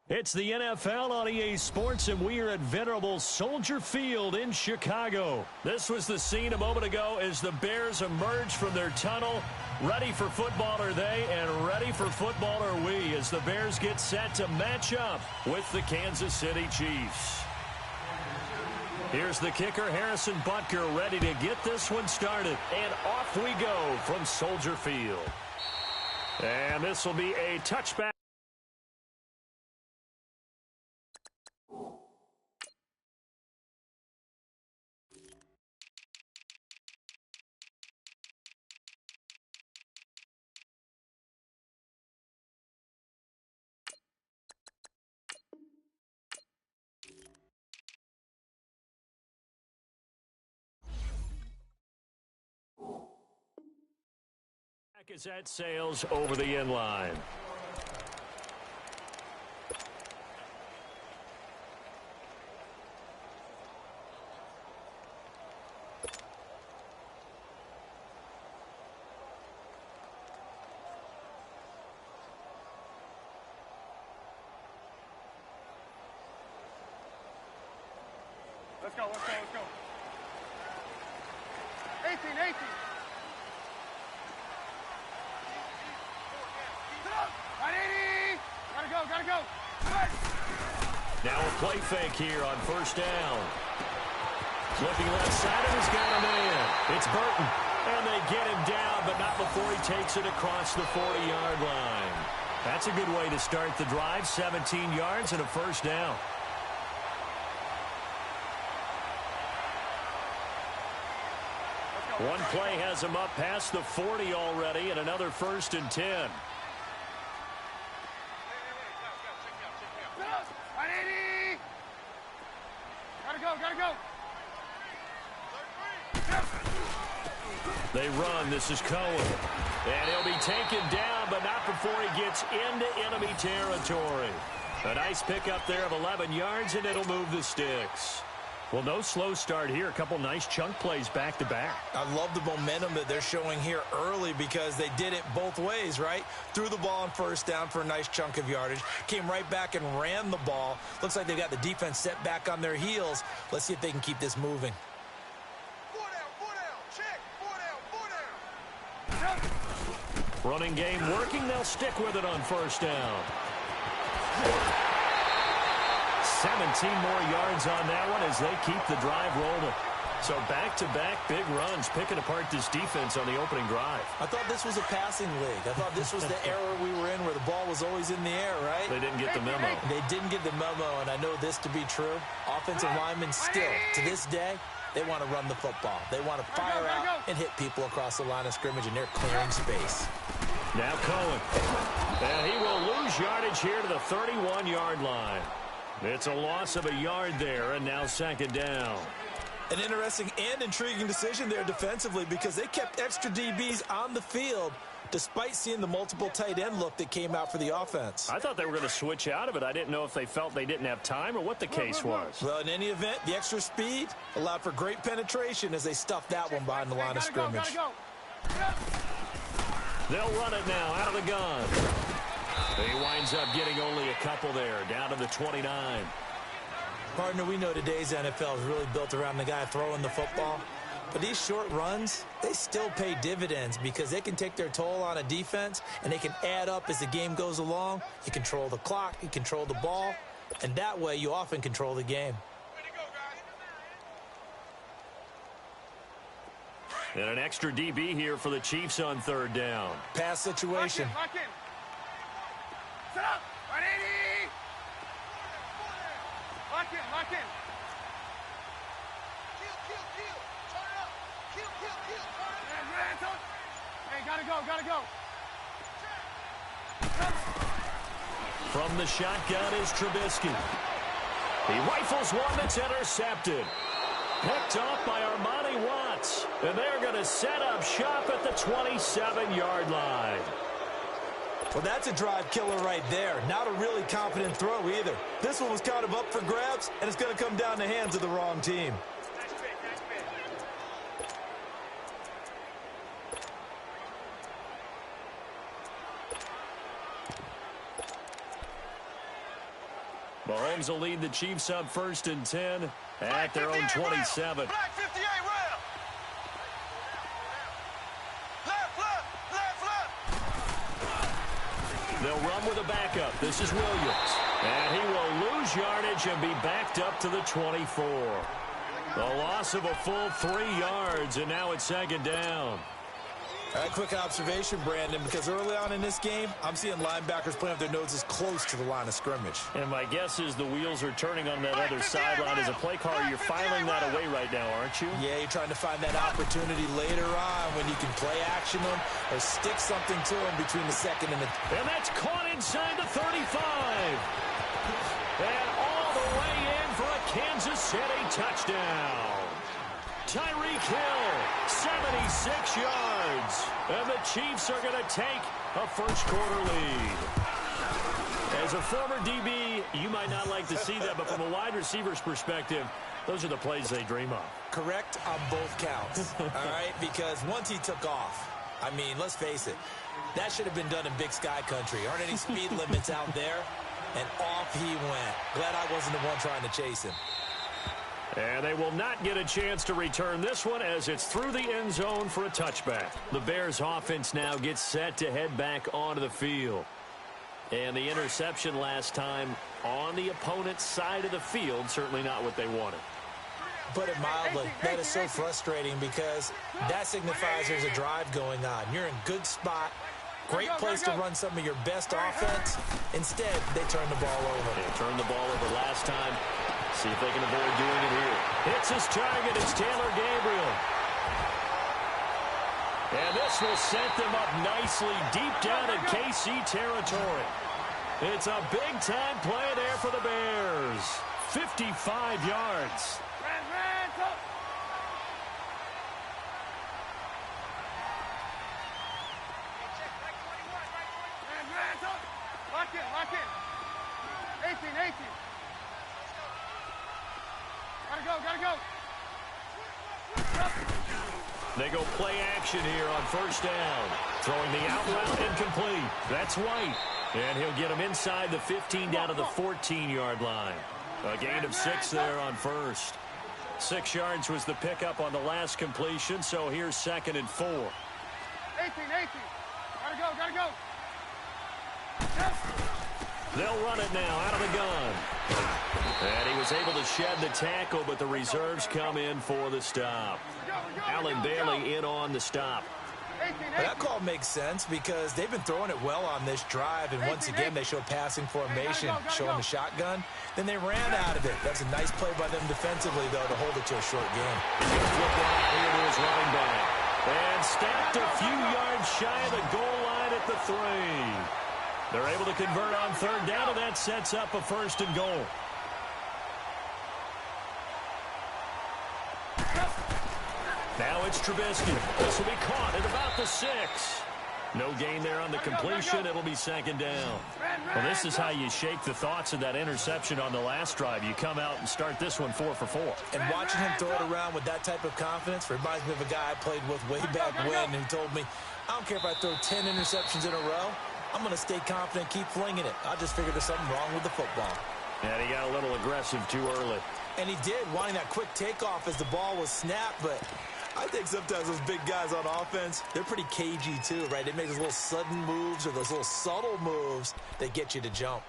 It's the NFL on EA Sports, and we are at venerable Soldier Field in Chicago. This was the scene a moment ago as the Bears emerged from their tunnel. Ready for football are they, and ready for football are we, as the Bears get set to match up with the Kansas City Chiefs. Here's the kicker, Harrison Butker, ready to get this one started. And off we go from Soldier Field. And this will be a touchback. As that sails over the end line. Let's go. 18. Gotta go. Now a play fake here on first down. Looking left side, and he's got a man. It's Burton. And they get him down, but not before he takes it across the 40-yard line. That's a good way to start the drive. 17 yards and a first down. One play has him up past the 40 already, and another 1st and 10. Gotta go. They run. This is Cohen. And he'll be taken down, but not before he gets into enemy territory. A nice pickup there of 11 yards, and it'll move the sticks. Well, no slow start here. A couple nice chunk plays back-to-back. I love the momentum that they're showing here early because they did it both ways, right? Threw the ball on first down for a nice chunk of yardage. Came right back and ran the ball. Looks like they've got the defense set back on their heels. Let's see if they can keep this moving. 4 down. Check. 4 down. Running game working. They'll stick with it on first down. 17 more yards on that one as they keep the drive rolling. So back-to-back big runs, picking apart this defense on the opening drive. I thought this was a passing league. I thought this was the era we were in where the ball was always in the air, right? They didn't get the memo. They didn't get the memo, and I know this to be true. Offensive linemen still, to this day, they want to run the football. They want to fire out and hit people across the line of scrimmage, and they're clearing space. Now Cohen. And he will lose yardage here to the 31-yard line. It's a loss of a yard there, and now 2nd down. An interesting and intriguing decision there defensively because they kept extra DBs on the field despite seeing the multiple tight end look that came out for the offense. I thought they were going to switch out of it. I didn't know if they felt they didn't have time or what the case was. Well, in any event, the extra speed allowed for great penetration as they stuffed that one behind the line of scrimmage. They'll run it now out of the gun. He winds up getting only a couple there, down to the 29. Partner, we know today's NFL is really built around the guy throwing the football. But these short runs, they still pay dividends because they can take their toll on a defense, and they can add up as the game goes along. You control the clock, you control the ball, and that way you often control the game. And an extra DB here for the Chiefs on 3rd down. Pass situation. Lock in. Set up. 180. Lock in. Kill. Turn it up. Kill. Turn it up. Hey, gotta go. From the shotgun is Trubisky. He rifles one that's intercepted. Picked off by Armani Watts. And they're going to set up shop at the 27-yard line. Well, that's a drive killer right there. Not a really confident throw either. This one was kind of up for grabs, and it's going to come down the hands of the wrong team. Mahomes will lead the Chiefs up 1st and 10 at their own 27. Black 58 round. Left. They'll run with a backup. This is Williams. And he will lose yardage and be backed up to the 24. The loss of a full 3 yards, and now it's 2nd down. A quick observation, Brandon, because early on in this game, I'm seeing linebackers playing with their noses close to the line of scrimmage. And my guess is the wheels are turning on that other sideline. As a play caller, you're filing that away right now, aren't you? Yeah, you're trying to find that opportunity later on when you can play action them or stick something to them between the 2nd and the... And that's caught inside the 35. And all the way in for a Kansas City touchdown. Tyreek Hill, 76 yards. And the Chiefs are going to take a first-quarter lead. As a former DB, you might not like to see that, but from a wide receiver's perspective, those are the plays they dream of. Correct on both counts, all right? Because once he took off, I mean, let's face it, that should have been done in Big Sky Country. Aren't any speed limits out there? And off he went. Glad I wasn't the one trying to chase him. And they will not get a chance to return this one as it's through the end zone for a touchback. The Bears offense now gets set to head back onto the field. And the interception last time on the opponent's side of the field, certainly not what they wanted. Put it mildly, that is so frustrating because that signifies there's a drive going on. You're in good spot, great place to run some of your best offense. Instead, they turn the ball over. They turned the ball over last time. See if they can avoid doing it here. Hits his target. It's Taylor Gabriel. And this will set them up nicely deep down in KC territory. It's a big-time play there for the Bears. 55 yards. Lock in. 18. Gotta go. They go play action here on 1st down. Throwing the out route incomplete. That's White. And he'll get him inside the 15 down to the 14-yard line. A gain of 6 there on 1st. 6 yards was the pickup on the last completion, so here's 2nd and 4. 18. Gotta go. Yes. They'll run it now out of the gun. And he was able to shed the tackle, but the reserves come in for the stop. Allen Bailey in on the stop. Well, that call makes sense because they've been throwing it well on this drive, and once again they show passing formation, showing the shotgun. Then they ran out of it. That's a nice play by them defensively, though, to hold it to a short game. Here to his running back. And stacked a few yards shy of the goal line at the 3. They're able to convert on 3rd down, and that sets up a 1st and goal. Now it's Trubisky. This will be caught at about the 6. No gain there on the completion. It'll be 2nd down. Well, this is how you shake the thoughts of that interception on the last drive. You come out and start this one 4 for 4. And watching him throw it around with that type of confidence reminds me of a guy I played with way back when who told me, I don't care if I throw 10 interceptions in a row. I'm going to stay confident, keep flinging it. I just figured there's something wrong with the football. And he got a little aggressive too early. And he did, wanting that quick takeoff as the ball was snapped, but I think sometimes those big guys on offense, they're pretty cagey too, right? They make those little sudden moves or those little subtle moves that get you to jump.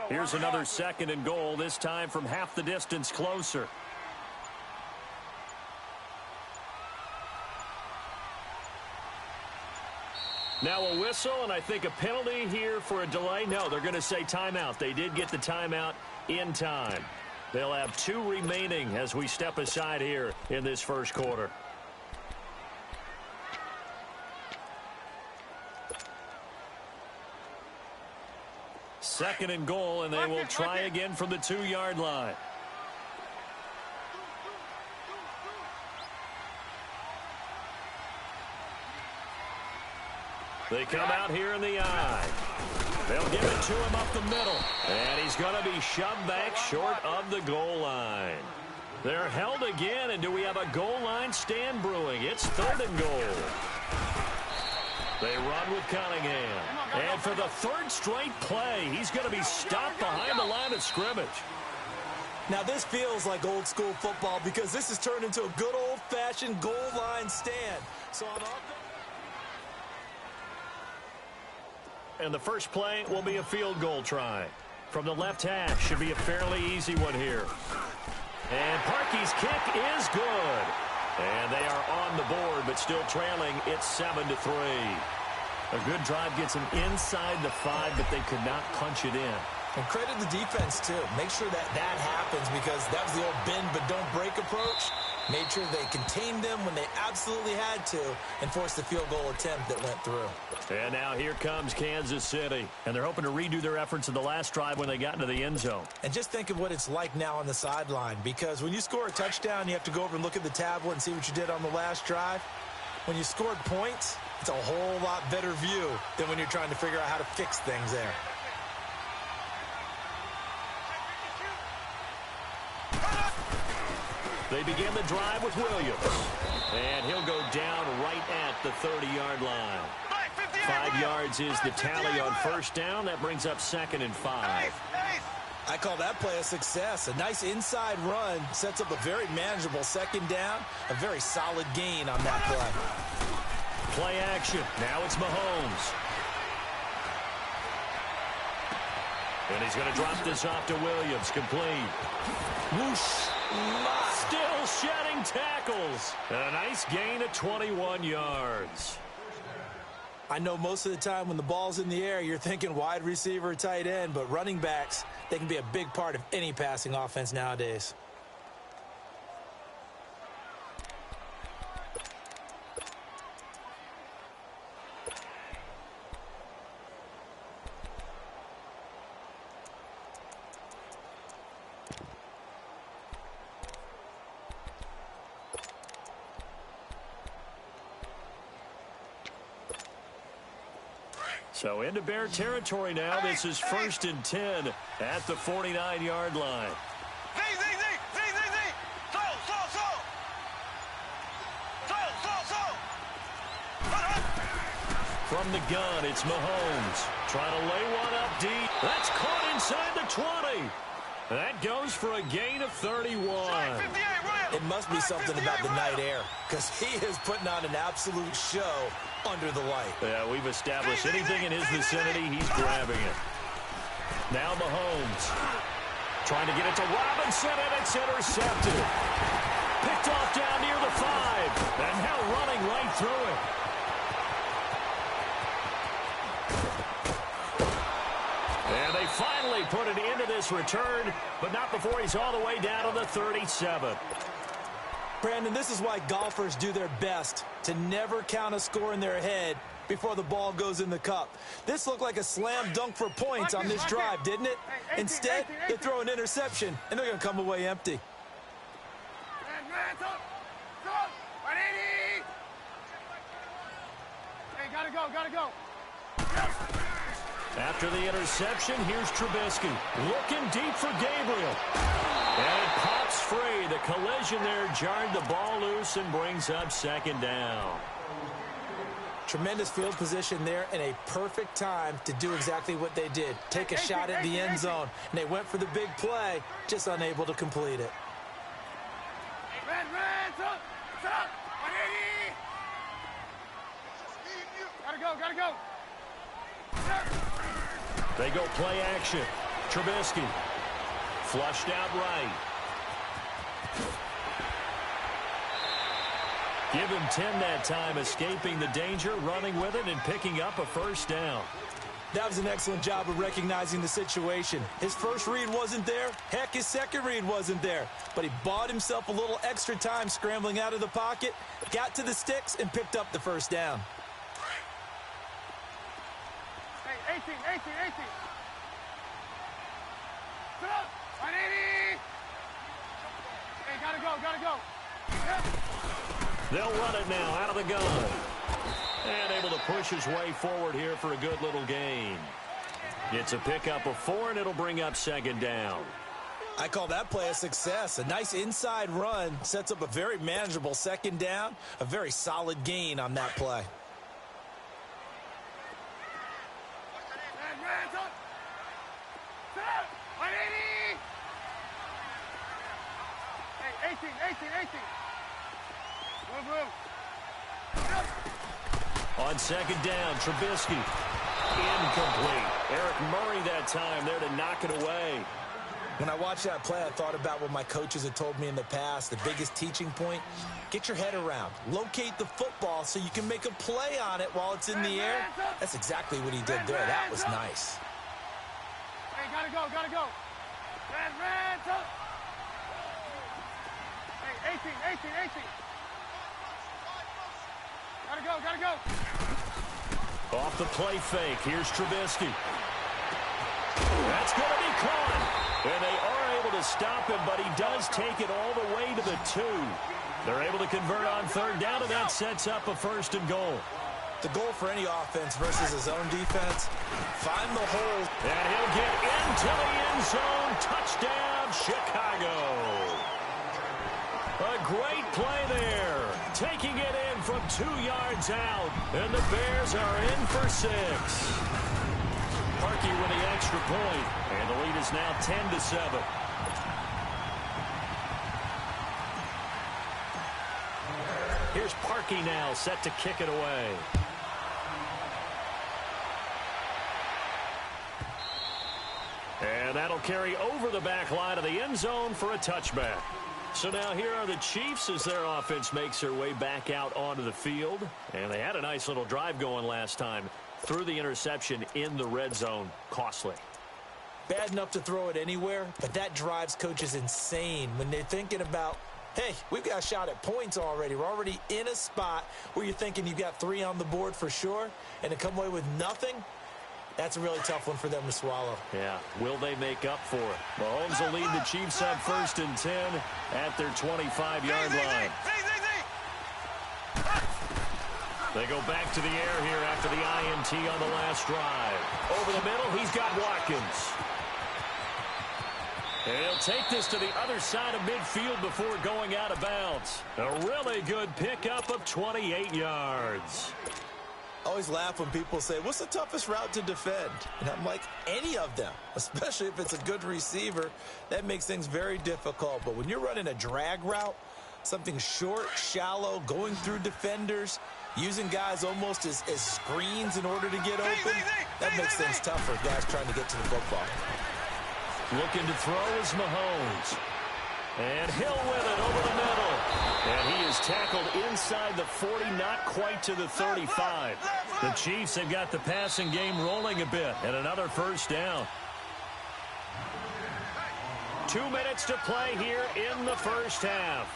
Here's another 2nd and goal, this time from half the distance closer. Now a whistle, and I think a penalty here for a delay. No, they're going to say timeout. They did get the timeout in time. They'll have 2 remaining as we step aside here in this 1st quarter. Second and goal, and they will try again from the 2-yard line. They come out here in the I. They'll give it to him up the middle. And he's going to be shoved back short of the goal line. They're held again, and do we have a goal line stand brewing? It's 3rd and goal. They run with Cunningham. And for the 3rd straight play, he's going to be stopped behind the line of scrimmage. Now, this feels like old-school football because this has turned into a good old-fashioned goal line stand. So on offense... And the first play will be a field goal try. From the left hash, should be a fairly easy one here. And Parkey's kick is good. And they are on the board, but still trailing. It's 7-3. A good drive gets them inside the 5, but they could not punch it in. And credit the defense, too. Make sure that happens because that was the old bend but don't break approach. Made sure they contained them when they absolutely had to and forced the field goal attempt that went through. And now here comes Kansas City. And they're hoping to redo their efforts in the last drive when they got into the end zone. And just think of what it's like now on the sideline because when you score a touchdown, you have to go over and look at the tablet and see what you did on the last drive. When you scored points, it's a whole lot better view than when you're trying to figure out how to fix things there. They begin the drive with Williams. And he'll go down right at the 30-yard line. 5 yards is the tally on first down. That brings up 2nd and 5. I call that play a success. A nice inside run sets up a very manageable 2nd down. A very solid gain on that play. Play action. Now it's Mahomes. And he's going to drop this off to Williams. Complete. Whoosh. Still shedding tackles. A nice gain of 21 yards. I know most of the time when the ball's in the air, you're thinking wide receiver, tight end, but running backs, they can be a big part of any passing offense nowadays. So into Bear territory now. This is 1st and 10 at the 49-yard line. From the gun, it's Mahomes. Trying to lay one up deep. That's caught inside the 20. That goes for a gain of 31. It must be something about the night air because he is putting on an absolute show under the light. Yeah, we've established anything in his vicinity, he's grabbing it. Now Mahomes trying to get it to Robinson, and it's intercepted. Picked off down near the 5, and now running right through it. And they finally put an end to this return, but not before he's all the way down to the 37. Brandon, this is why golfers do their best to never count a score in their head before the ball goes in the cup. This looked like a slam dunk for points on this drive, didn't it? Instead, they throw an interception, and they're going to come away empty. Hey, gotta go. After the interception, here's Trubisky. Looking deep for Gabriel. And it pops free. The collision there jarred the ball loose and brings up 2nd down. Tremendous field position there and a perfect time to do exactly what they did. Take a shot at the end zone. And they went for the big play, just unable to complete it. Gotta go. They go play action. Trubisky. Flushed out right. Give him 10 that time, escaping the danger, running with it, and picking up a 1st down. That was an excellent job of recognizing the situation. His first read wasn't there. Heck, his second read wasn't there. But he bought himself a little extra time scrambling out of the pocket, got to the sticks, and picked up the 1st down. Hey, 18. Sit up. 180. Hey, gotta go. Yep. They'll run it now out of the gun. And able to push his way forward here for a good little gain. It's a pickup of 4, and it'll bring up second down. I call that play a success. A nice inside run sets up a very manageable second down, a very solid gain on that play. Hey, 18. Move. On second down, Trubisky. Incomplete. Eric Murray that time there to knock it away. When I watched that play, I thought about what my coaches had told me in the past. The biggest teaching point, get your head around. Locate the football so you can make a play on it while it's in the air. That's exactly what he did there. That was nice. Hey, gotta go. Hey, 18. Gotta go. Off the play fake. Here's Trubisky. That's going to be caught. And they are able to stop him, but he does take it all the way to the 2. They're able to convert on third down, and that sets up a 1st and goal. The goal for any offense versus his own defense, find the hole. And he'll get into the end zone. Touchdown, Chicago. A great play there. Taking it in from 2 yards out. And the Bears are in for 6. Parkey with the extra point. And the lead is now 10-7. Here's Parkey now set to kick it away. And that'll carry over the back line of the end zone for a touchback. So now here are the Chiefs as their offense makes their way back out onto the field. And they had a nice little drive going last time. Threw the interception in the red zone. Costly. Bad enough to throw it anywhere, but that drives coaches insane when they're thinking about, hey, we've got a shot at points already. We're already in a spot where you're thinking you've got 3 on the board for sure, and to come away with nothing, that's a really tough one for them to swallow. Yeah, will they make up for it? Mahomes will lead the Chiefs up 1st and 10 at their 25-yard line. They go back to the air here after the INT on the last drive. Over the middle, he's got Watkins. And he'll take this to the other side of midfield before going out of bounds. A really good pickup of 28 yards. I always laugh when people say, what's the toughest route to defend? And I'm like, any of them, especially if it's a good receiver. That makes things very difficult. But when you're running a drag route, something short, shallow, going through defenders, using guys almost as screens in order to get open, that makes things tough for guys trying to get to the football. Looking to throw is Mahomes. And Hill with it over the middle. And he is tackled inside the 40, not quite to the 35. The Chiefs have got the passing game rolling a bit. And another 1st down. 2 minutes to play here in the 1st half.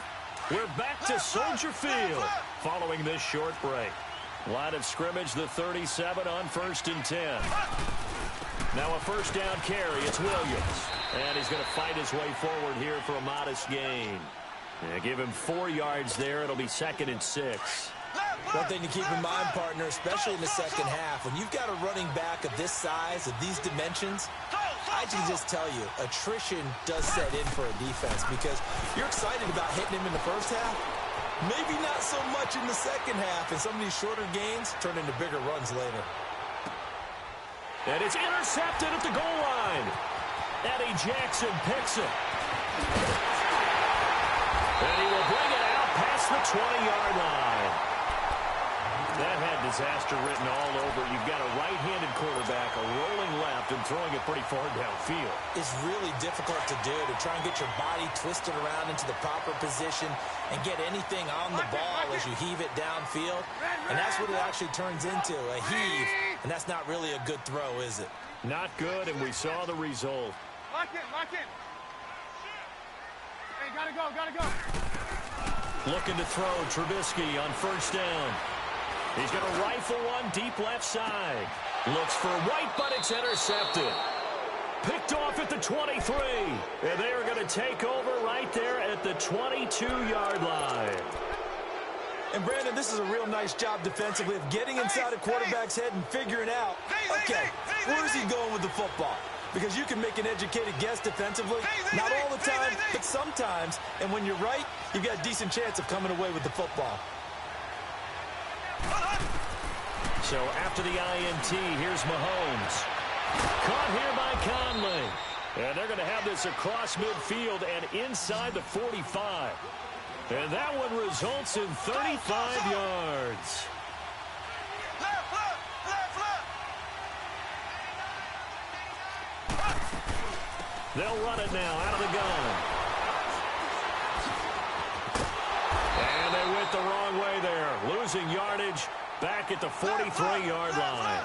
We're back to Soldier Field following this short break. Line of scrimmage, the 37 on 1st and 10. Now a 1st down carry. It's Williams. And he's going to fight his way forward here for a modest gain. Give him 4 yards there. It'll be 2nd and 6. One thing to keep in mind, partner, especially in the second half, when you've got a running back of this size, of these dimensions, I can just tell you, attrition does set in for a defense because you're excited about hitting him in the first half. Maybe not so much in the second half, and some of these shorter gains turn into bigger runs later. And it's intercepted at the goal line. Eddie Jackson picks it. And he will bring it out past the 20-yard line. That had disaster written all over. You've got a right-handed quarterback, a rolling left, and throwing it pretty far downfield. It's really difficult to do, to try and get your body twisted around into the proper position and get anything on the ball as you heave it downfield. And that's what it actually turns into, a heave. And that's not really a good throw, is it? Not good, and we saw the result. Lock in. Hey, gotta go. Looking to throw, Trubisky on 1st down. He's going to rifle one deep left side. Looks for White, but it's intercepted. Picked off at the 23. And they are going to take over right there at the 22-yard line. And, Brandon, this is a real nice job defensively of getting inside a quarterback's head and figuring out, okay, where is he going with the football? Because you can make an educated guess defensively, not all the time, but sometimes. And when you're right, you've got a decent chance of coming away with the football. So after the INT, here's Mahomes. Caught here by Conley. And they're going to have this across midfield and inside the 45. And that one results in 35 yards. They'll run it now out of the gun. And they went the wrong way there. Losing yardage back at the 43-yard line.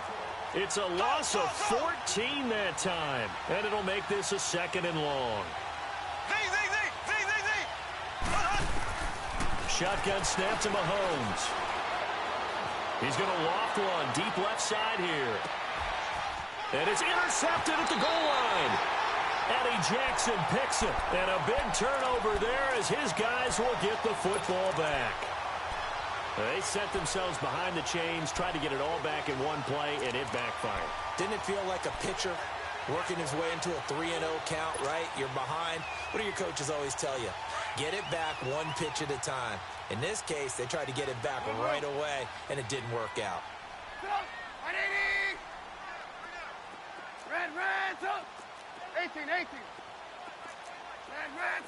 It's a loss of 14 that time. And it'll make this a 2nd and long. Shotgun snap to Mahomes. He's going to loft one deep left side here. And it's intercepted at the goal line. Eddie Jackson picks it. And a big turnover there as his guys will get the football back. They set themselves behind the chains, tried to get it all back in one play, and it backfired. Didn't it feel like a pitcher working his way into a 3-0 count, right? You're behind. What do your coaches always tell you? Get it back one pitch at a time. In this case, they tried to get it back right away, and it didn't work out. Red, 18. Red,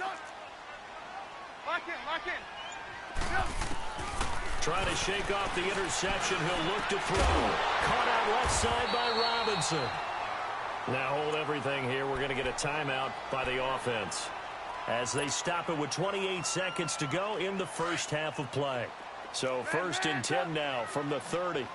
lock in. Trying to shake off the interception. He'll look to throw. Caught out left side by Robinson. Now hold everything here. We're going to get a timeout by the offense as they stop it with 28 seconds to go in the first half of play. So 1st and 10 now from the 30.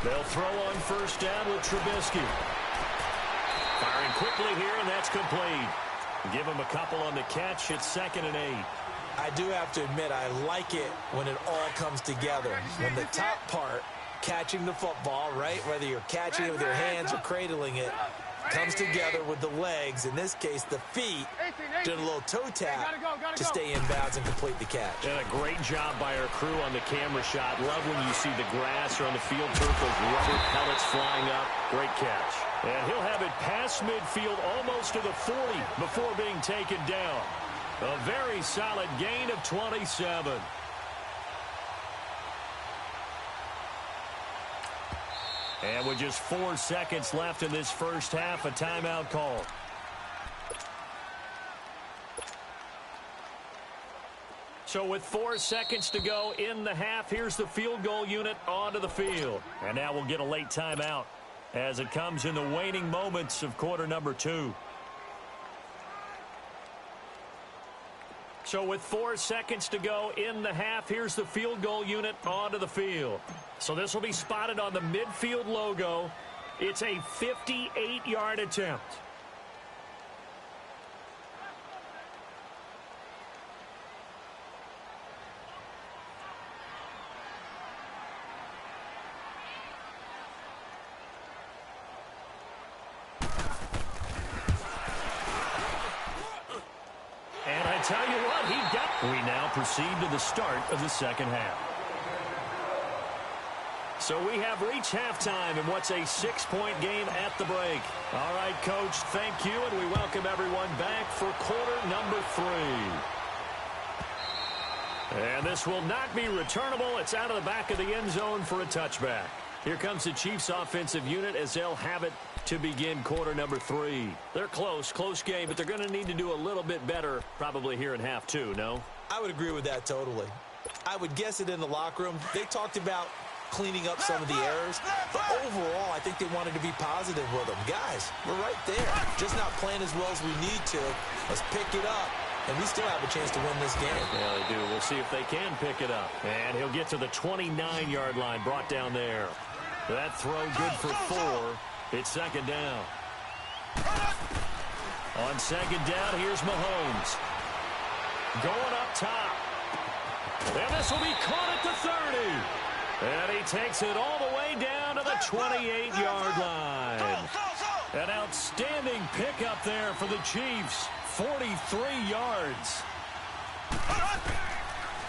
They'll throw on 1st down with Trubisky. Firing quickly here, and that's complete. Give him a couple on the catch. It's 2nd and 8. I do have to admit, I like it when it all comes together. When the top part, catching the football, right, whether you're catching it with your hands or cradling it, comes together with the legs, in this case the feet, doing a little toe tap to stay in bounds and complete the catch. And a great job by our crew on the camera shot. Love when you see the grass or on the field turf, those rubber pellets flying up. Great catch. And he'll have it past midfield almost to the 40 before being taken down. A very solid gain of 27. And with just 4 seconds left in this first half, a timeout call. So with 4 seconds to go in the half, here's the field goal unit onto the field. And now we'll get a late timeout as it comes in the waning moments of quarter number 2. So with 4 seconds to go in the half, here's the field goal unit onto the field. So this will be spotted on the midfield logo. It's a 58-yard attempt. And I tell you what, he got. We now proceed to the start of the second half. So we have reached halftime in what's a 6-point game at the break. All right, Coach, thank you, and we welcome everyone back for quarter number 3. And this will not be returnable. It's out of the back of the end zone for a touchback. Here comes the Chiefs offensive unit as they'll have it to begin quarter number 3. They're close game, but they're going to need to do a little bit better probably here in half 2, no? I would agree with that totally. I would guess it in the locker room. They talked about cleaning up some of the errors, but overall, I think they wanted to be positive with them. Guys, we're right there. Just not playing as well as we need to. Let's pick it up, and we still have a chance to win this game. Yeah, they do. We'll see if they can pick it up. And he'll get to the 29-yard line, brought down there. That throw good for 4. It's second down. On second down, here's Mahomes. Going up top. And this will be caught at the 30. And he takes it all the way down to the 28-yard line. An outstanding pickup there for the Chiefs. 43 yards.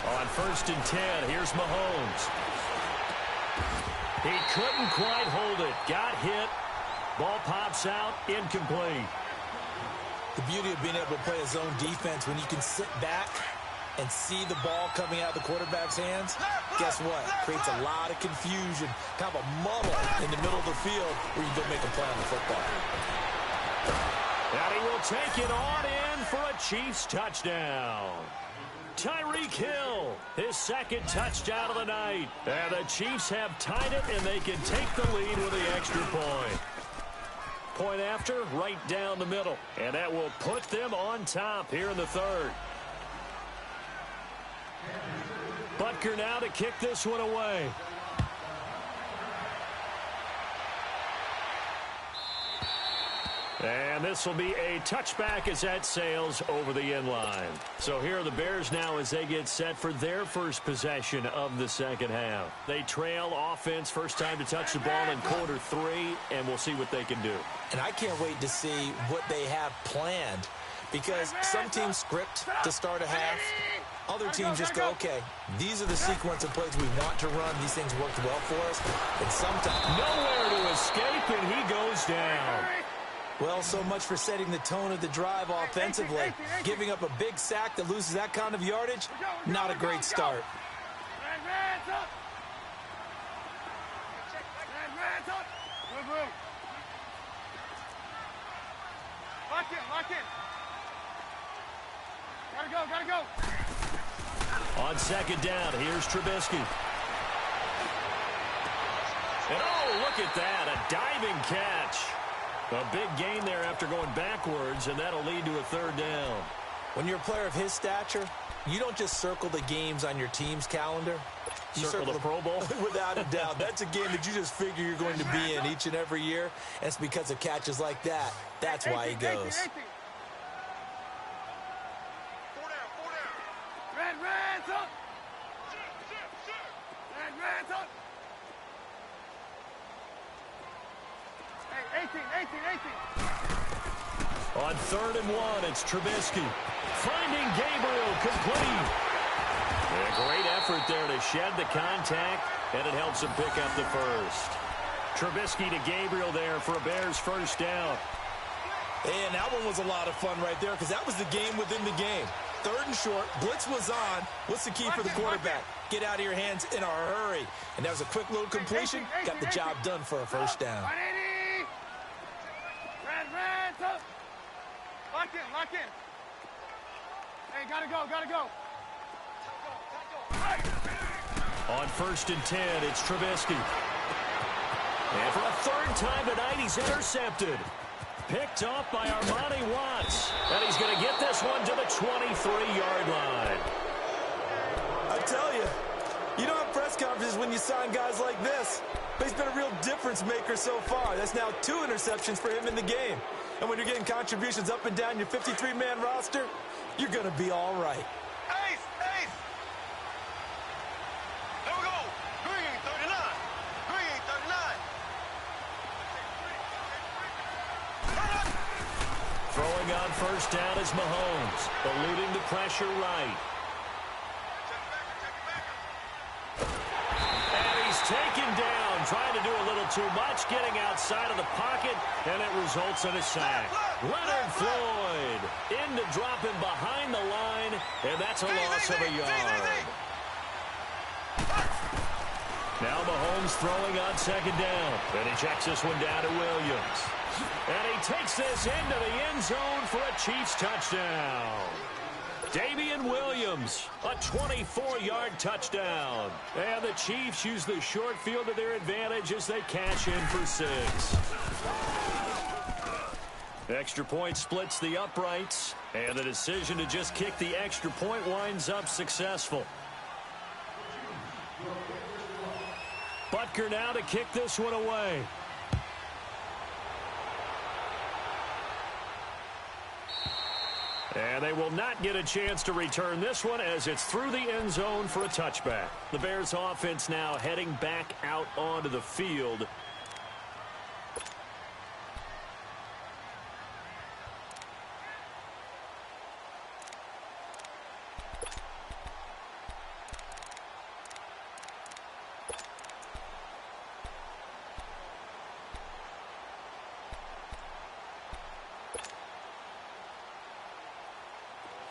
On 1st and 10, here's Mahomes. He couldn't quite hold it. Got hit. Ball pops out. Incomplete. The beauty of being able to play a zone defense when you can sit back and see the ball coming out of the quarterback's hands, guess what? Creates a lot of confusion, kind of a muddle in the middle of the field where you go make a play on the football. And he will take it on in for a Chiefs touchdown. Tyreek Hill, his 2nd touchdown of the night. And the Chiefs have tied it, and they can take the lead with the extra point. Point after, right down the middle. And that will put them on top here in the 3rd. Butker now to kick this one away. And this will be a touchback as that sails over the end line. So here are the Bears now as they get set for their first possession of the 2nd half. They trail offense, first time to touch the ball in quarter 3, and we'll see what they can do. And I can't wait to see what they have planned, because some teams script to start a half. Other teams just go, okay, these are the sequence of plays we want to run. These things worked well for us. And sometimes nowhere to escape, and he goes down. Well, so much for setting the tone of the drive offensively. Giving up a big sack that loses that kind of yardage, not a great start. Lock in. Gotta go. On 2nd down, here's Trubisky. And oh, look at that, a diving catch. A big gain there after going backwards, and that'll lead to a 3rd down. When you're a player of his stature, you don't just circle the games on your team's calendar. You circle the Pro Bowl? Without a doubt. That's a game that you just figure you're going to be in each and every year. And it's because of catches like that. That's why he goes. 4 down. Red, up. Red, up. Hey, 18. On 3rd and 1, it's Trubisky. Finding Gabriel, complete. And a great effort there to shed the contact, and it helps him pick up the first. Trubisky to Gabriel there for a Bears 1st down. And that one was a lot of fun right there, because that was the game within the game. 3rd and short, blitz was on. What's the key for the quarterback? Get out of your hands in a hurry. And that was a quick little completion. Got the job done for a 1st down. Red, up. Lock in. Hey, gotta go. On 1st and 10, it's Trubisky. And for a 3rd time tonight, he's intercepted. Picked off by Armani Watts. And he's going to get this one to the 23-yard line. I tell you, you don't have press conferences when you sign guys like this. But he's been a real difference maker so far. That's now 2 interceptions for him in the game. And when you're getting contributions up and down your 53-man roster, you're going to be all right. Ace! There we go. Green 39. Throwing on 1st down is Mahomes. Eluding the pressure right. And he's taken down, trying to do a little too much, getting outside of the pocket, and it results in a sack. Leonard Floyd in to drop him behind the line, and that's a loss of a yard. Now Mahomes throwing on 2nd down. And he checks this one down to Williams. And he takes this into the end zone for a Chiefs touchdown. Damian Williams, a 24-yard touchdown. And the Chiefs use the short field to their advantage as they cash in for 6. Extra point splits the uprights. And the decision to just kick the extra point winds up successful. Butker now to kick this one away. And they will not get a chance to return this one as it's through the end zone for a touchback. The Bears offense now heading back out onto the field.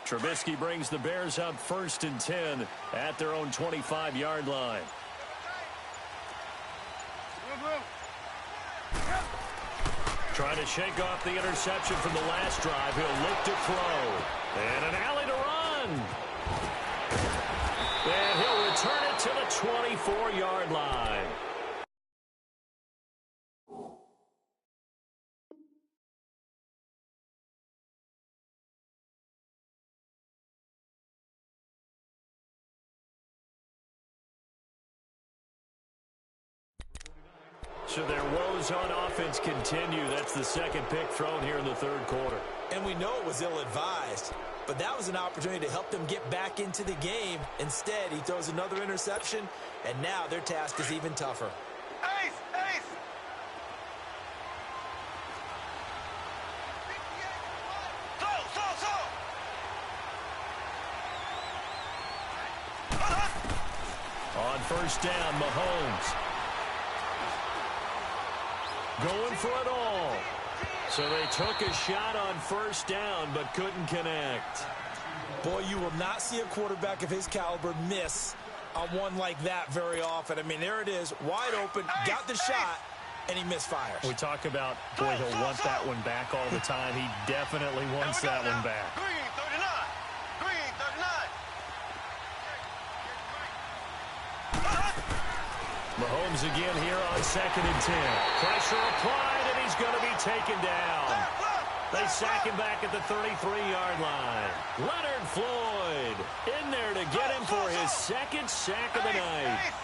Trubisky brings the Bears up 1st and 10 at their own 25-yard line. Trying to shake off the interception from the last drive. He'll look to throw. And an alley to run. And he'll return it to the 24-yard line. So their woes on offense continue. That's the second pick thrown here in the third quarter. And we know it was ill-advised, but that was an opportunity to help them get back into the game. Instead, he throws another interception, and now their task is even tougher. Ace! Ace! On first down, Mahomes. Going for it all. So they took a shot on first down, but couldn't connect. Boy, you will not see a quarterback of his caliber miss on one like that very often. I mean, there it is, wide open, got the shot, and he misfires. We talk about, boy, he'll want that one back all the time. He definitely wants that one back. Green 39. Green 39. Mahomes again here on 2nd and 10. Pressure applied, and he's going to be taken down. They sack him back at the 33-yard line. Leonard Floyd in there to get him for his second sack of the night.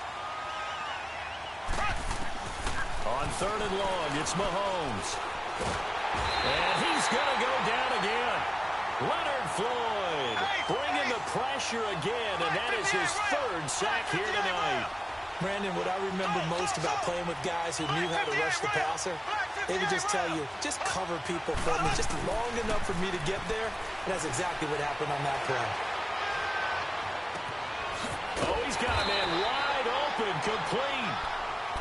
On 3rd and long, it's Mahomes. And he's going to go down again. Leonard Floyd bringing the pressure again, and that is his 3rd sack here tonight. Brandon, what I remember most about playing with guys who knew how to rush the passer, they would just tell you, just cover people for me, just long enough for me to get there. And that's exactly what happened on that play. Oh, he's got a man wide open, complete.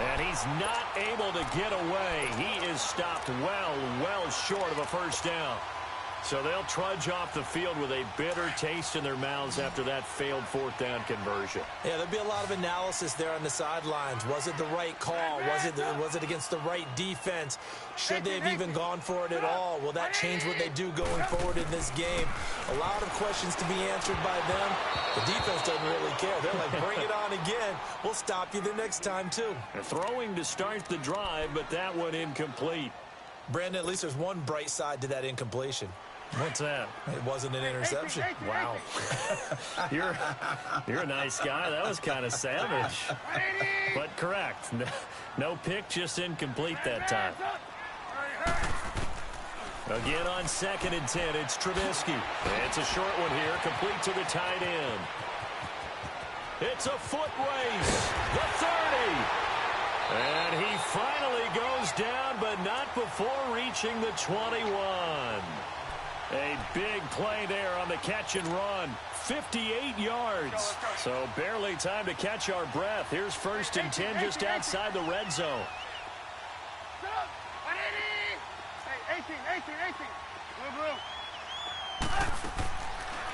And he's not able to get away. He is stopped well short of a first down. So they'll trudge off the field with a bitter taste in their mouths after that failed 4th down conversion. Yeah, there'll be a lot of analysis there on the sidelines. Was it the right call? Was it against the right defense? Should they have even gone for it at all? Will that change what they do going forward in this game? A lot of questions to be answered by them. The defense doesn't really care. They're like, bring it on again. We'll stop you the next time, too. They're throwing to start the drive, but that one incomplete. Brandon, at least there's one bright side to that incompletion. What's that? It wasn't an interception. Wow. You're a nice guy. That was kind of savage. But correct. No pick, just incomplete that time. Again on 2nd and 10, it's Trubisky. It's a short one here, complete to the tight end. It's a foot race. The 30. And he finally goes down, but not before reaching the 21. A big play there on the catch and run. 58 yards. So barely time to catch our breath. Here's 1st and 10 just outside the red zone.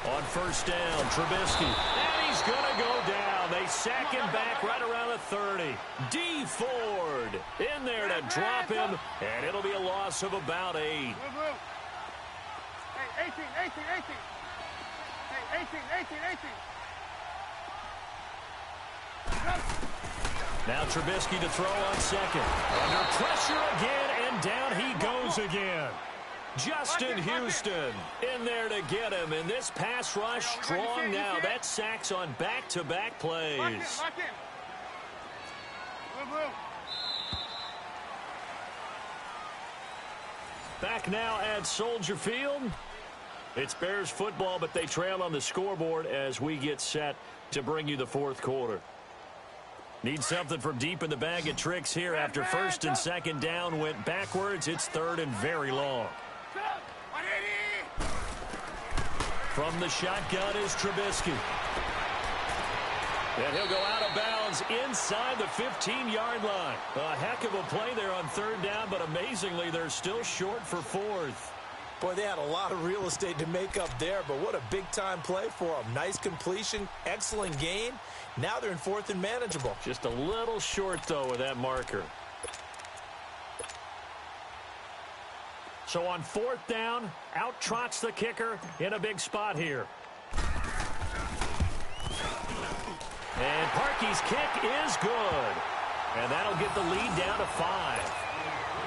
On first down, Trubisky. And he's going to go down. They sack him back right around the 30. D. Ford in there to drop him. And it'll be a loss of about 8. 18. Now Trubisky to throw on 2nd. Under pressure again, and down he goes again. Justin Houston in there to get him, and this pass rush strong now. That sacks on back-to-back plays. Back now at Soldier Field. It's Bears football, but they trail on the scoreboard as we get set to bring you the 4th quarter. Need something from deep in the bag of tricks here after 1st and 2nd down went backwards. It's 3rd and very long. From the shotgun is Trubisky. And he'll go out of bounds inside the 15-yard line. A heck of a play there on 3rd down, but amazingly, they're still short for 4th. Boy, they had a lot of real estate to make up there, but what a big-time play for them. Nice completion, excellent gain. Now they're in fourth and manageable. Just a little short, though, with that marker. So on fourth down, out trots the kicker in a big spot here. And Parkey's kick is good. And that'll get the lead down to 5.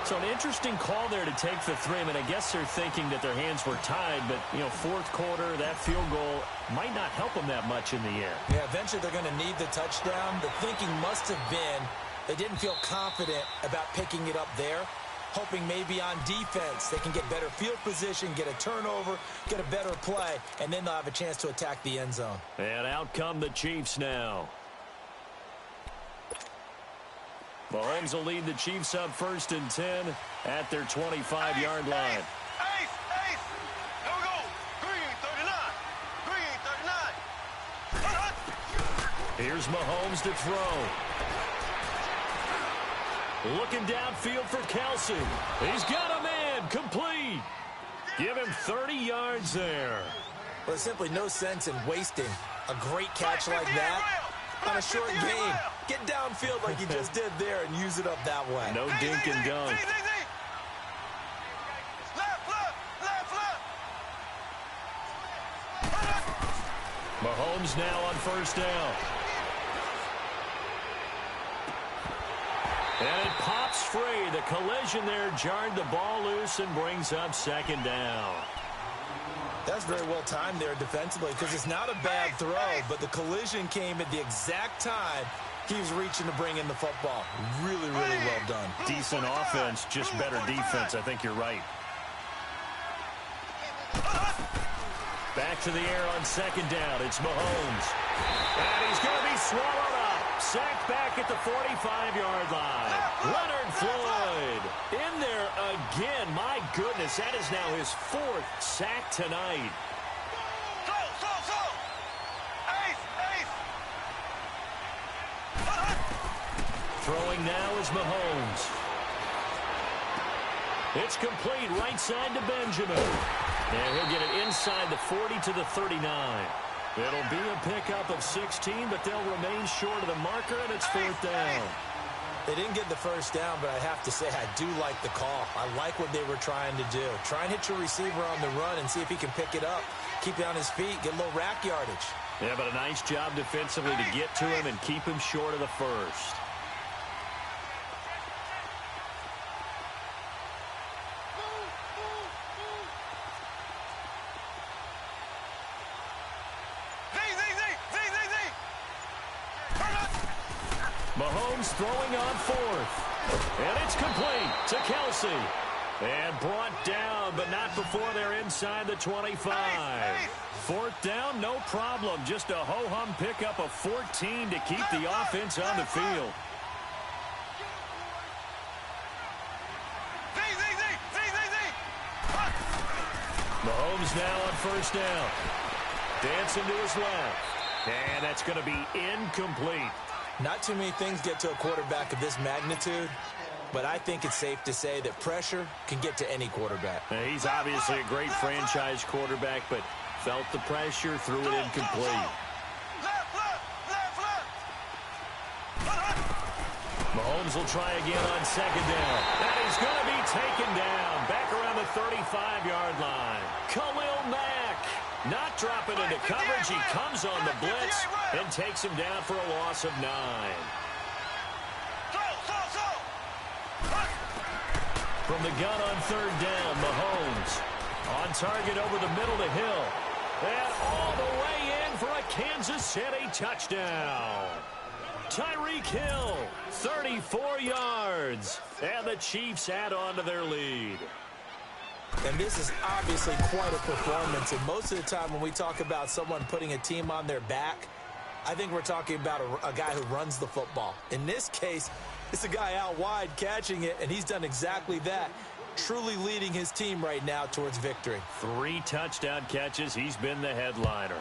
So an interesting call there to take the 3. I mean, I guess they're thinking that their hands were tied, but, you know, fourth quarter, that field goal might not help them that much in the air. Yeah, eventually they're going to need the touchdown. The thinking must have been they didn't feel confident about picking it up there, hoping maybe on defense they can get better field position, get a turnover, get a better play, and then they'll have a chance to attack the end zone. And out come the Chiefs now. Mahomes will lead the Chiefs up 1st and 10 at their 25-yard line. Ace! Here we go! Green 39! Green 39! Here's Mahomes to throw. Looking downfield for Kelsey. He's got a man. Complete. Give him 30 yards there. Well, there's simply no sense in wasting a great catch like that on a short game. Get downfield like you just did there and use it up that way. No dink and dunk. Mahomes now on 1st down. And it pops free. The collision there jarred the ball loose and brings up 2nd down. That's very well timed there defensively because it's not a bad throw, but the collision came at the exact time he was reaching to bring in the football. Really, really well done. Decent offense, just better defense. I think you're right. Back to the air on 2nd down. It's Mahomes. And he's going to be swallowed up. Sacked back at the 45-yard line. Leonard Floyd in there again. My goodness, that is now his 4th sack tonight. Throwing now is Mahomes. It's complete right side to Benjamin. And he'll get it inside the 40 to the 39. It'll be a pickup of 16, but they'll remain short of the marker, and it's 4th down. They didn't get the 1st down, but I have to say I do like the call. I like what they were trying to do. Try and hit your receiver on the run and see if he can pick it up. Keep it on his feet, get a little rack yardage. Yeah, but a nice job defensively to get to him and keep him short of the 1st. Mahomes throwing on 4th. And it's complete to Kelsey. And brought down, but not before they're inside the 25. 4th down, no problem. Just a ho-hum pickup of 14 to keep the offense on the field. Mahomes now on 1st down. Dancing to his left. And that's going to be incomplete. Not too many things get to a quarterback of this magnitude, but I think it's safe to say that pressure can get to any quarterback. He's obviously a great franchise quarterback, but felt the pressure, threw it incomplete. Mahomes will try again on 2nd down. And he's going to be taken down back around the 35-yard line. Khalil Mack not dropping into coverage. He comes on the blitz and takes him down for a loss of 9. From the gun on 3rd down, Mahomes on target over the middle to Hill. And all the way in for a Kansas City touchdown. Tyreek Hill, 34 yards. And the Chiefs add on to their lead. And this is obviously quite a performance. And most of the time when we talk about someone putting a team on their back, I think we're talking about a guy who runs the football. In this case, it's a guy out wide catching it, and he's done exactly that. Truly leading his team right now towards victory. 3 touchdown catches. He's been the headliner.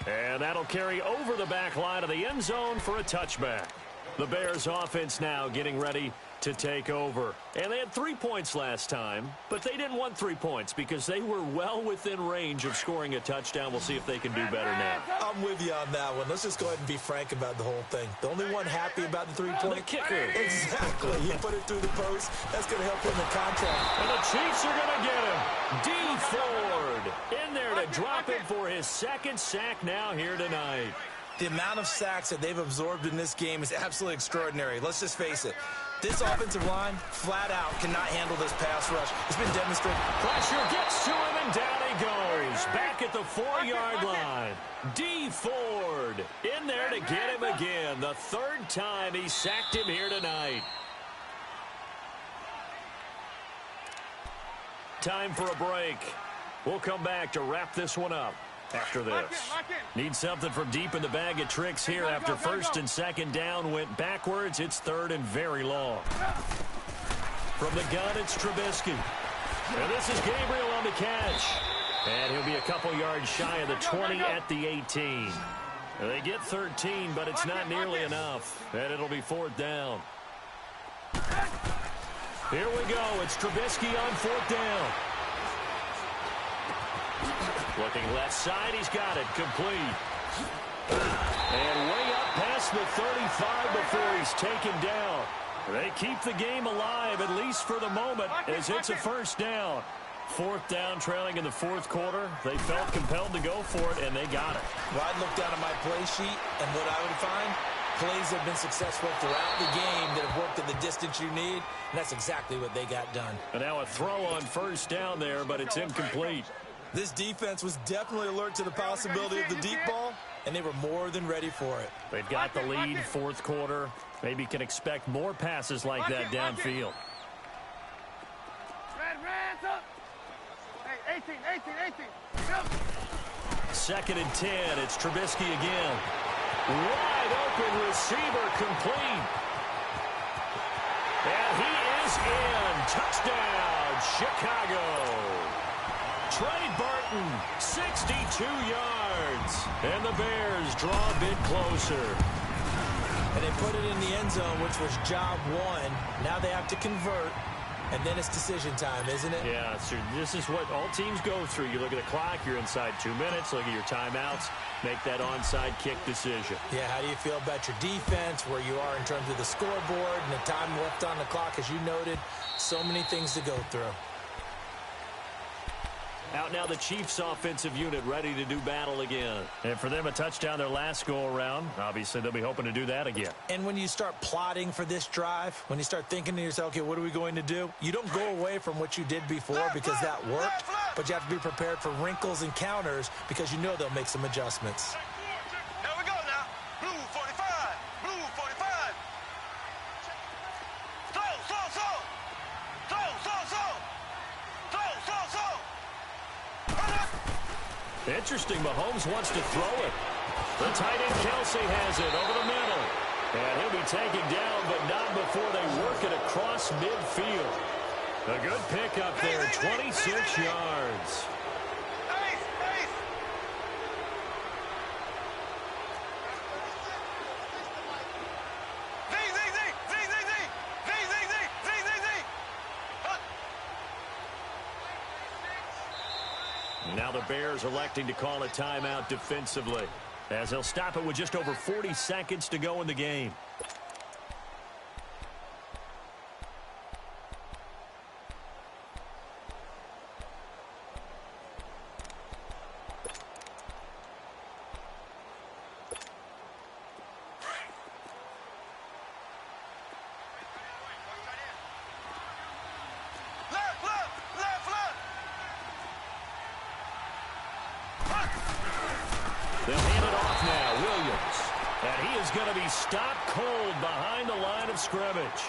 And that'll carry over the back line of the end zone for a touchback. The Bears offense now getting ready to take over. And they had 3 points last time, but they didn't want 3 points because they were well within range of scoring a touchdown. We'll see if they can do better now. I'm with you on that one. Let's just go ahead and be frank about the whole thing. The only one happy about the 3-point? The kicker. Exactly. You put it through the post. That's going to help him in the contract. And the Chiefs are going to get him. D. Ford in there to drop it for his second sack now here tonight. The amount of sacks that they've absorbed in this game is absolutely extraordinary. Let's just face it. This offensive line, flat out, cannot handle this pass rush. It's been demonstrated. Pressure gets to him, and down he goes. Back at the 4-yard line. D. Ford in there to get him again. The third time he sacked him here tonight. Time for a break. We'll come back to wrap this one up after this. Need something from deep in the bag of tricks here after first and second down went backwards. It's third and very long. From the gun, it's Trubisky. And this is Gabriel on the catch. And he'll be a couple yards shy of the 20 at the 18. They get 13, but it's not nearly enough. And it'll be fourth down. Here we go. It's Trubisky on fourth down. Looking left side, he's got it, complete. And way up past the 35 before he's taken down. They keep the game alive, at least for the moment, as it's a first down. Fourth down, trailing in the fourth quarter. They felt compelled to go for it, and they got it. Well, I'd look down at my play sheet, and what I would find, plays have been successful throughout the game that have worked at the distance you need, and that's exactly what they got done. And now a throw on first down there, but it's incomplete. This defense was definitely alert to the possibility of the deep ball, and they were more than ready for it. They've got the lead, fourth quarter. Maybe can expect more passes like that downfield. Hey, 18. Second and 10. It's Trubisky again. Wide open receiver, complete. And he is in. Touchdown, Chicago. Trey Burton, 62 yards. And the Bears draw a bit closer. And they put it in the end zone, which was job one. Now they have to convert. And then it's decision time, isn't it? Yeah, so this is what all teams go through. You look at the clock, you're inside 2 minutes. Look at your timeouts. Make that onside kick decision. Yeah, how do you feel about your defense, where you are in terms of the scoreboard and the time left on the clock? As you noted, so many things to go through. Out now the Chiefs offensive unit ready to do battle again. And for them, a touchdown their last go-around. Obviously, they'll be hoping to do that again. And when you start plotting for this drive, when you start thinking to yourself, okay, what are we going to do? You don't go away from what you did before because that worked, but you have to be prepared for wrinkles and counters because you know they'll make some adjustments. Here we go now. Blue 45. Blue 45. Throw. Interesting, Mahomes wants to throw it. The tight end Kelsey has it over the middle. And he'll be taken down, but not before they work it across midfield. A good pickup there, 26 yards. Now the Bears electing to call a timeout defensively, as they'll stop it with just over 40 seconds to go in the game. They'll hand it off now, Williams. And he is going to be stopped cold behind the line of scrimmage.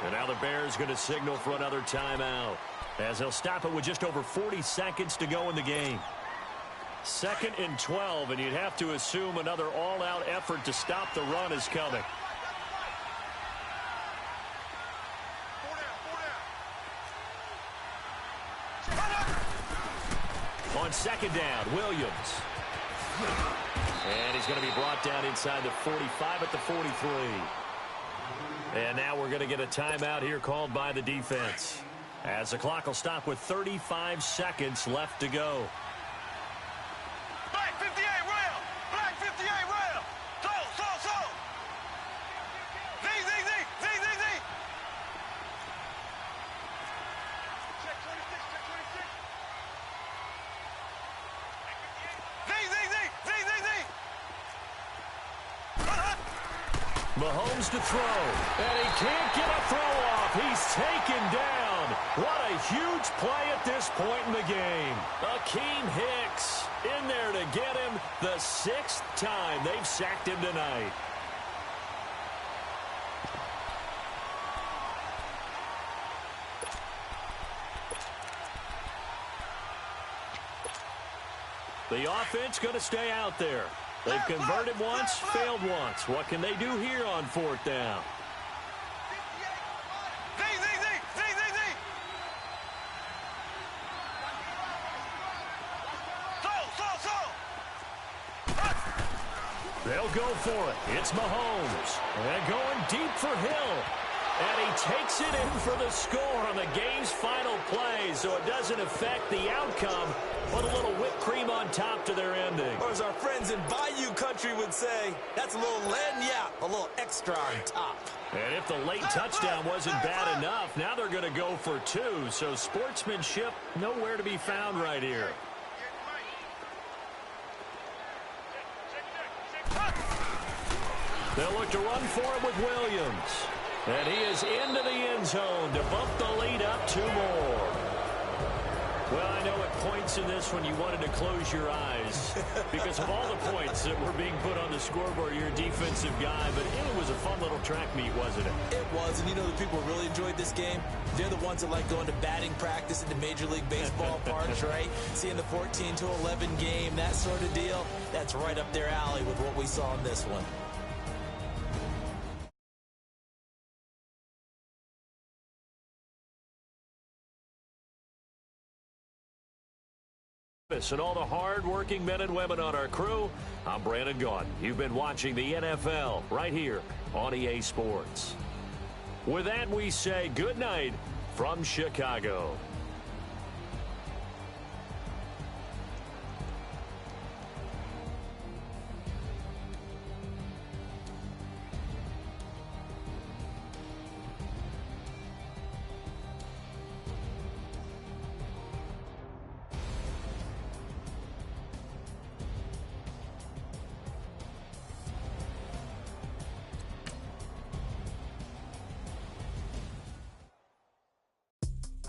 And now the Bears going to signal for another timeout, as they'll stop it with just over 40 seconds to go in the game. 2nd and 12, and you'd have to assume another all-out effort to stop the run is coming. On second down, Williams. And he's going to be brought down inside the 45 at the 43. And now we're going to get a timeout here called by the defense, as the clock will stop with 35 seconds left to go. Black 58 rail! Black 58 rail! So! Z! Check 26, check 26. Z! Mahomes to throw, and he can't get a throw off. He's taken down. What a huge play at this point in the game. Akeem Hicks in there to get him the 6th time they've sacked him tonight. The offense going to stay out there. They've converted once, failed once. What can they do here on 4th down? They'll go for it. It's Mahomes. And going deep for Hill. And he takes it in for the score on the game's final play, so it doesn't affect the outcome, but a little whipped cream on top to their ending. Or as our friends in Bayou Country would say, that's a little lagniappe, a little extra on top. And if the late touchdown wasn't bad enough, now they're going to go for 2, so sportsmanship nowhere to be found right here. They'll look to run for it with Williams. And he is into the end zone to bump the lead up 2 more. Well, I know at points in this when you wanted to close your eyes because of all the points that were being put on the scoreboard. You're a defensive guy, but it was a fun little track meet, wasn't it? It was, and you know the people who really enjoyed this game? They're the ones that like going to batting practice in the Major League Baseball parks, right? Seeing the 14-11 game, that sort of deal, that's right up their alley with what we saw in this one. And all the hard-working men and women on our crew, I'm Brandon Gaudin. You've been watching the NFL right here on EA Sports. With that, we say good night from Chicago.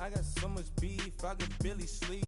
I got so much beef, I could barely sleep.